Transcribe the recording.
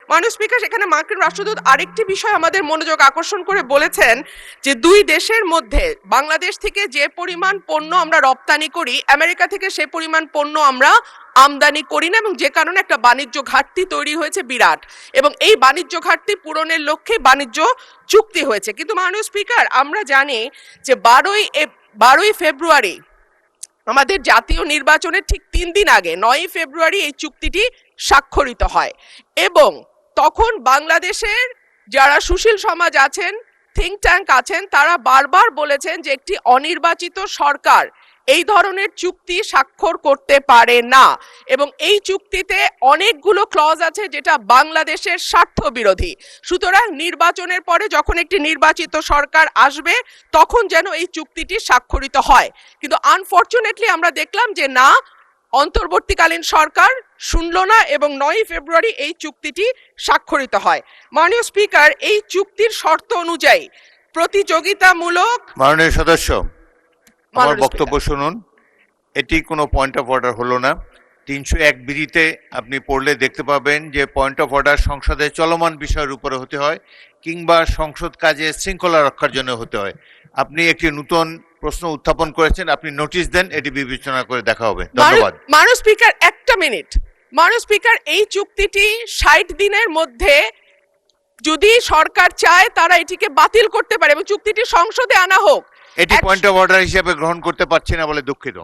মাননীয় স্পিকার, সেখানে মার্কিন রাষ্ট্রদূত আরেকটি বিষয় আমাদের মনোযোগ আকর্ষণ করে বলেছেন যে দুই দেশের মধ্যে বাংলাদেশ থেকে যে পরিমাণ পণ্য আমরা রপ্তানি করি, আমেরিকা থেকে সে পরিমাণ পণ্য আমরা আমদানি করি না, এবং যে কারণে একটা বাণিজ্য ঘাটতি তৈরি হয়েছে বিরাট, এবং এই বাণিজ্য ঘাটতি পূরণের লক্ষ্যে বাণিজ্য চুক্তি হয়েছে। কিন্তু মাননীয় স্পিকার, আমরা জানি যে 12ই ফেব্রুয়ারি আমাদের জাতীয় নির্বাচনের ঠিক 3 দিন আগে 9ই ফেব্রুয়ারি এই চুক্তিটি স্বাক্ষরিত হয়, এবং তখন বাংলাদেশের যারা সুশীল সমাজ আছেন, থিঙ্ক ট্যাঙ্ক আছেন, তারা বারবার বলেছেন যে একটি অনির্বাচিত সরকার এই ধরনের চুক্তি স্বাক্ষর করতে পারে না, এবং এই চুক্তিতে অনেকগুলো ক্লজ আছে যেটা বাংলাদেশের স্বার্থ বিরোধী। সুতরাং নির্বাচনের পরে যখন একটি নির্বাচিত সরকার আসবে তখন যেন এই চুক্তিটি স্বাক্ষরিত হয়। কিন্তু আনফরচুনেটলি আমরা দেখলাম যে না, অন্তর্বর্তীকালীন সরকার শুনলো না, এবং 9ই ফেব্রুয়ারি এই চুক্তিটি স্বাক্ষরিত হয়। মাননীয় স্পিকার, এই চুক্তির শর্ত অনুযায়ী প্রতিযোগিতামূলক মাননীয় সদস্য, আমার মাননীয় বক্তব্য শুনুন। এটি কোনো পয়েন্ট অফ অর্ডার হলো না। 301 বিধিতে আপনি পড়লে দেখতে পাবেন যে পয়েন্ট অফ অর্ডার সংসদে চলমান বিষয়ের উপরে হতে হয়, কিংবা সংসদ কাজে শৃঙ্খলা রক্ষার জন্য হতে হয়। আপনি একটি নতুন প্রশ্ন উত্থাপন করেছেন, আপনি নোটিশ দেন, এটি বিবেচনা করে দেখা হবে। ধন্যবাদ। মাননীয় স্পিকার, একটা মিনিট। মাননীয় স্পিকার, এই চুক্তিটি 60 দিনের মধ্যে যদি সরকার চায় তারা এটিকে বাতিল করতে পারে, এবং চুক্তিটি সংসদে আনা হোক। এটি পয়েন্ট অফ অর্ডার হিসেবে গ্রহণ করতে পারছি না বলে দুঃখিত।